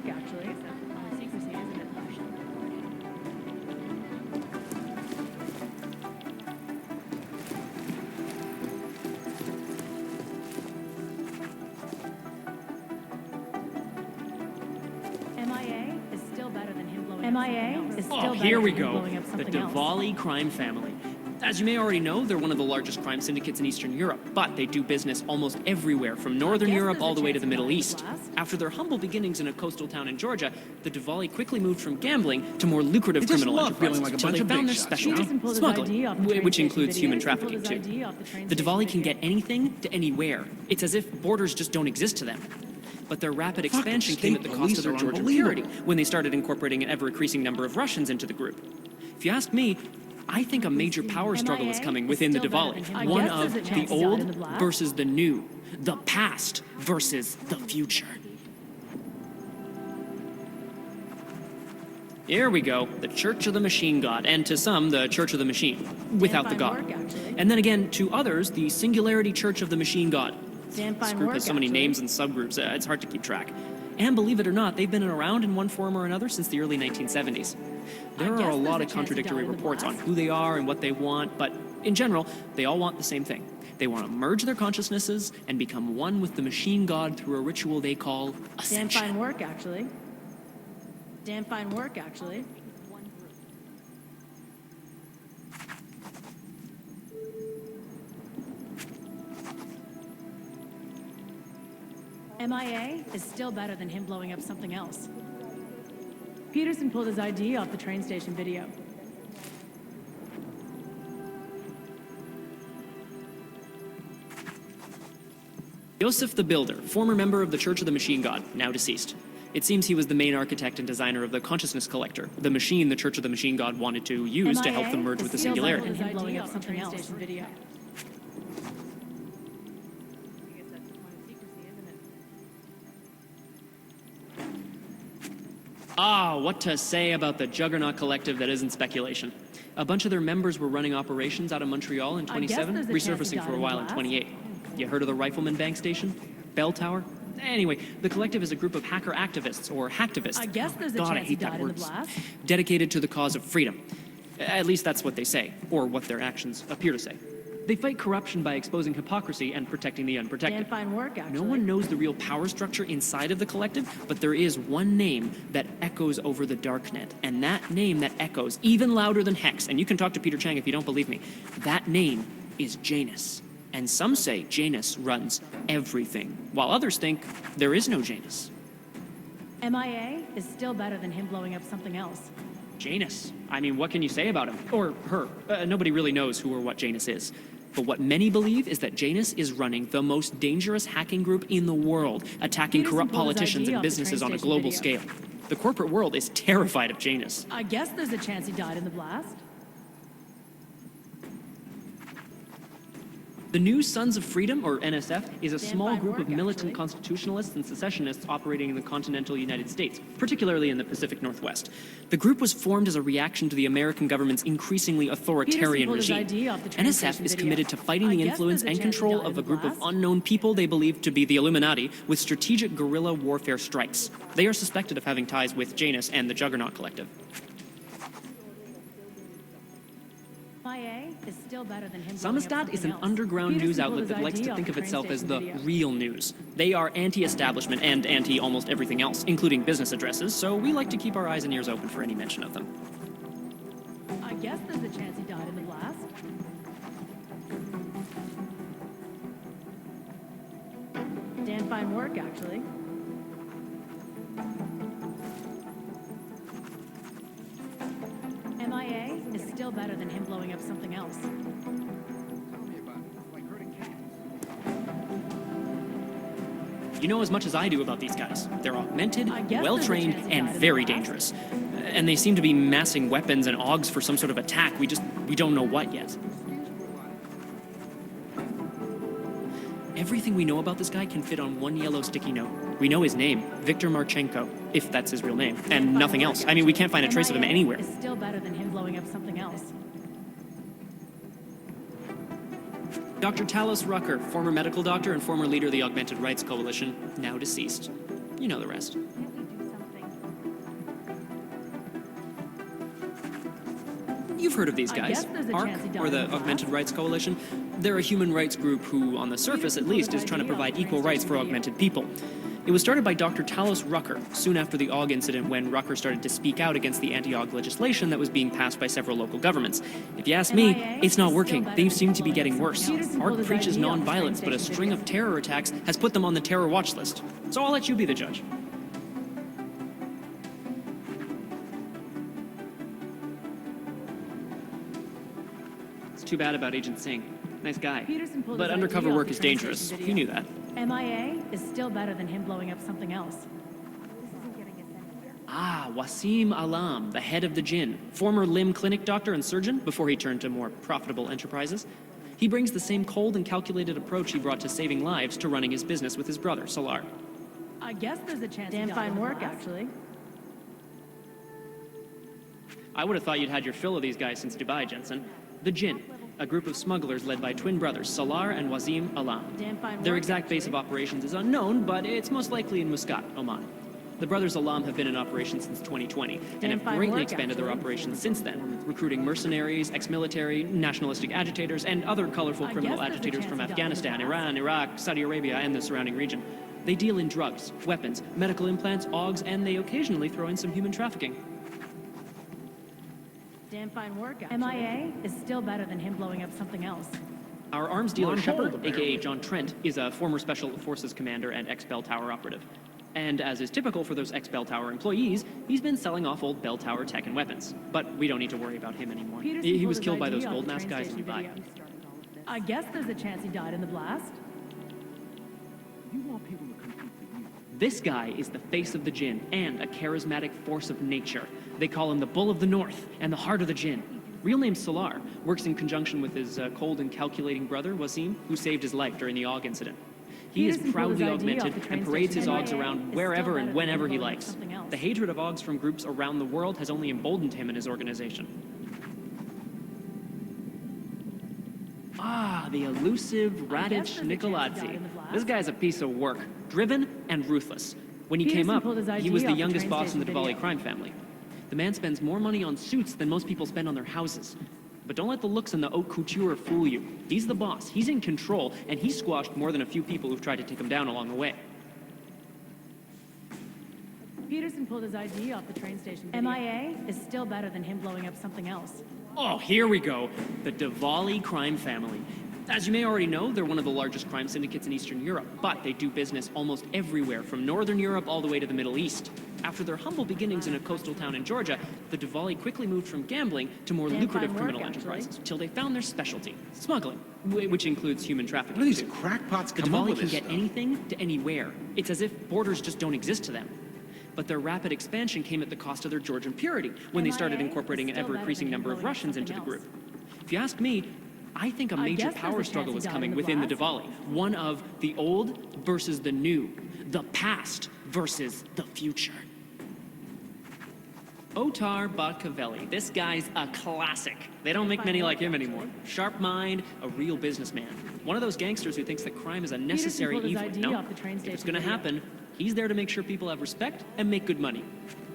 work, actually. Secrecy, isn't it? MIA is still better than him blowing MIA is still better here we than him go. blowing up The something else. Diwali crime family. As you may already know, they're one of the largest crime syndicates in Eastern Europe, but they do business almost everywhere, from Northern Europe all the way to the Middle East. After their humble beginnings in a coastal town in Georgia, the Diwali quickly moved from gambling to more lucrative criminal enterprises, like a until bunch they of found big their shots, specialty, smuggling, which includes human trafficking too. The Diwali can get anything to anywhere. It's as if borders just don't exist to them. But their rapid expansion came at the cost of their Georgian purity, when they started incorporating an ever-increasing number of Russians into the group. If you ask me, I think a major power struggle is coming within the Diwali. One of the old versus the new, the past versus the future. Here we go, the Church of the Machine God, and to some, the Church of the Machine, without the God. And then again, to others, the Singularity Church of the Machine God. This group has so many names and subgroups, it's hard to keep track. And believe it or not, they've been around in one form or another since the early 1970s. There are a lot of contradictory reports on who they are and what they want, but in general, they all want the same thing. They want to merge their consciousnesses and become one with the machine god through a ritual they call ascension. Damn fine work, actually. Damn fine work, actually. MIA is still better than him blowing up something else. Peterson pulled his ID off the train station video. Joseph the Builder, former member of the Church of the Machine God, now deceased. It seems he was the main architect and designer of the Consciousness Collector, the machine the Church of the Machine God wanted to use to help them merge with the Singularity. Him blowing up something else. Video. What to say about the Juggernaut Collective that isn't speculation. A bunch of their members were running operations out of Montreal in 27, resurfacing for a while in 28. You heard of the Rifleman Bank Station? Bell Tower? Anyway, the Collective is a group of hacker activists, or hacktivists. I guess there's a God, I chance he hate that died in the word. blast. Dedicated to the cause of freedom. At least that's what they say, or what their actions appear to say. They fight corruption by exposing hypocrisy and protecting the unprotected. Damn fine work, actually. No one knows the real power structure inside of the Collective, but there is one name that echoes over the darknet. And that name that echoes, even louder than Hex, and you can talk to Peter Chang if you don't believe me, that name is Janus. And some say Janus runs everything, while others think there is no Janus. MIA is still better than him blowing up something else. Janus. I mean, what can you say about him? Or her. Nobody really knows who or what Janus is. But what many believe is that Janus is running the most dangerous hacking group in the world, attacking corrupt politicians and businesses on a global scale. The corporate world is terrified of Janus. I guess there's a chance he died in the blast. The New Sons of Freedom, or NSF, is a small group of militant constitutionalists and secessionists operating in the continental United States, particularly in the Pacific Northwest. The group was formed as a reaction to the American government's increasingly authoritarian regime. NSF is committed to fighting the influence and control of a group of unknown people they believe to be the Illuminati with strategic guerrilla warfare strikes. They are suspected of having ties with Janus and the Juggernaut Collective. Is still better than him. Samizdat is an underground news outlet that likes to think of itself as the real news. They are anti-establishment and anti-almost everything else, including business addresses, so we like to keep our eyes and ears open for any mention of them. I guess there's a chance he died in the blast. Damn fine work, actually. MIA is still better than him blowing up something else. You know as much as I do about these guys. They're augmented, well-trained, and very dangerous. And they seem to be massing weapons and augs for some sort of attack. We don't know what yet. Everything we know about this guy can fit on one yellow sticky note. We know his name, Viktor Marchenko, if that's his real name, and nothing else. I mean, we can't find a trace of him anywhere. Is still better than him blowing up something else. Dr. Talos Rucker, former medical doctor and former leader of the Augmented Rights Coalition, now deceased. You know the rest. Can't we do something You've heard of these I guys. guess there's a ARC, chance he died or in the the blast. Augmented Rights Coalition. They're a human rights group who, on the surface at least, is trying to provide equal rights for augmented people. It was started by Dr. Talos Rucker soon after the AUG incident, when Rucker started to speak out against the anti-AUG legislation that was being passed by several local governments. If you ask me, it's not working. They seem to be getting worse. ARC preaches non-violence, but a string of terror attacks has put them on the terror watch list. So I'll let you be the judge. It's too bad about Agent Singh. Nice guy. Peterson pulled But his undercover ID off work the is train dangerous. station video. You knew that. MIA is still better than him blowing up something else. Ah, Wasim Alam, the head of the Jinn, former limb clinic doctor and surgeon before he turned to more profitable enterprises. He brings the same cold and calculated approach he brought to saving lives to running his business with his brother, Salar. I guess there's a chance. Damn fine work, actually. I would have thought you'd had your fill of these guys since Dubai, Jensen. The Jinn, a group of smugglers led by twin brothers, Salar and Wasim Alam. Damn fine Their work, exact base of operations is unknown, but it's most likely in Muscat, Oman. The brothers Alam have been in operation since 2020 and have fine greatly work, expanded their actually. operations since then, recruiting mercenaries, ex-military, nationalistic agitators, and other colorful I criminal guess there's a agitators chance from he died in the Afghanistan, blast. Iran, Iraq, Saudi Arabia, and the surrounding region. They deal in drugs, weapons, medical implants, AUGs, and they occasionally throw in some human trafficking. Damn fine work, actually. MIA is still better than him blowing up something else. Our arms dealer, On Shepard, hold, aka John Trent, is a former Special Forces commander and ex-Bell Tower operative. And as is typical for those ex-Bell Tower employees, he's been selling off old Bell Tower tech and weapons. But we don't need to worry about him anymore. Peterson He pulled was his killed by ID those off gold the mask train guys in station Dubai. video. I guess there's a chance he died in the blast. You want people to compete for you. This guy is the face of the Jinn and a charismatic force of nature. They call him the Bull of the North and the Heart of the Jinn. Real name Salar, works in conjunction with his cold and calculating brother, Wasim, who saved his life during the AUG incident. He is Peterson pulled his proudly ID augmented off the train and parades his station. AUGs MIA around is wherever still and better whenever than he blowing up likes. something else. The hatred of AUGs from groups around the world has only emboldened him and his organization. Ah, the elusive I guess Radic there's a chance he died Nikoladze. in the blast. This guy's a piece of work, driven and ruthless. When he Peterson came up, pulled his he ID was the off the youngest train boss in the station Diwali video. crime family. The man spends more money on suits than most people spend on their houses. But don't let the looks and the haute couture fool you. He's the boss, he's in control, and he's squashed more than a few people who've tried to take him down along the way. Peterson pulled his ID off the train station video. MIA is still better than him blowing up something else. Oh, here we go. The Diwali crime family. As you may already know, they're one of the largest crime syndicates in Eastern Europe, but they do business almost everywhere, from Northern Europe all the way to the Middle East. After their humble beginnings in a coastal town in Georgia, the Diwali quickly moved from gambling to more Damn lucrative fine work, criminal actually. enterprises, till they found their specialty, smuggling, which includes human trafficking. Where do these too. crackpots The come up Diwali with can this get stuff? anything to anywhere. It's as if borders just don't exist to them. But their rapid expansion came at the cost of their Georgian purity when they started MIA incorporating is an still better ever-increasing than number of blowing up Russians into the something group. If you ask me, I think a I major guess there's a power chance struggle he is died coming in the within the blast. Diwali. One of the old versus the new. The past versus the future. Otar Batkavelli. This guy's a classic. They don't make many like him anymore. Sharp mind, a real businessman. One of those gangsters who thinks that crime is a necessary pulled his evil. ID No, off the train if it's station gonna video. happen, he's there to make sure people have respect and make good money.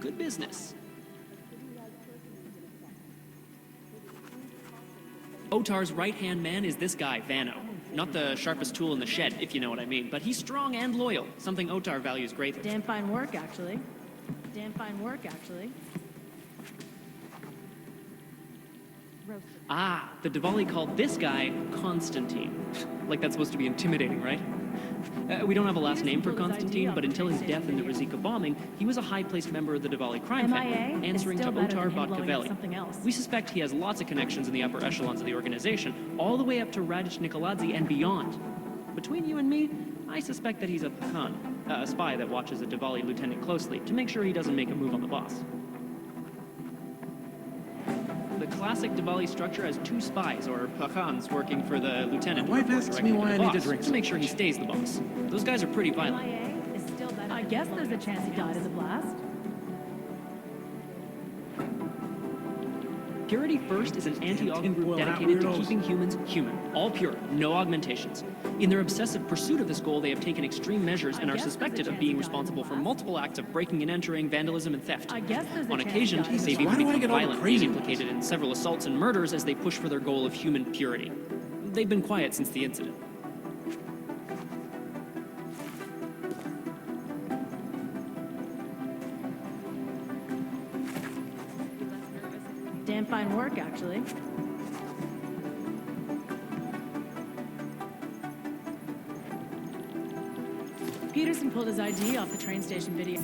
Good business. Otar's right-hand man is this guy, Vano. Not the sharpest tool in the shed, if you know what I mean, but he's strong and loyal, something Otar values greatly. Damn fine work, actually. Damn fine work, actually. Ah, the Diwali called this guy Constantine. Like that's supposed to be intimidating, right? We don't have a last name for Constantine, but until his death in the Rizika bombing, he was a high-placed member of the Diwali crime MIA family, is answering to still better Otar than him blowing up Batkavelli. something else. We suspect he has lots of connections in the upper echelons of the organization, all the way up to Radic Nikoladze and beyond. Between you and me, I suspect that he's a Pakhan, a spy that watches a Diwali lieutenant closely to make sure he doesn't make a move on the boss. The classic Diwali structure has two spies, or Pakhans, working for the lieutenant. My wife or asks directly me why the I need to boss, drink to so make sure he much. stays the boss. Those guys are pretty violent. MIA is still better. I guess there's a chance he died in the blast. Purity First is an anti-aug group dedicated to keeping humans human, all pure, no augmentations. In their obsessive pursuit of this goal, they have taken extreme measures and are suspected of being responsible for multiple acts of breaking and entering, vandalism, and theft. On occasion, they've even become violent, being implicated in several assaults and murders as they push for their goal of human purity. They've been quiet since the incident. Damn fine work, actually. Peterson pulled his ID off the train station video.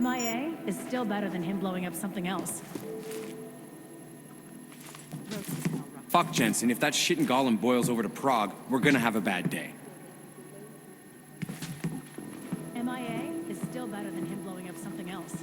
MIA is still better than him blowing up something else. Fuck, Jensen, if that shit in Gollum boils over to Prague, we're gonna have a bad day. MIA is still better than him blowing up something else.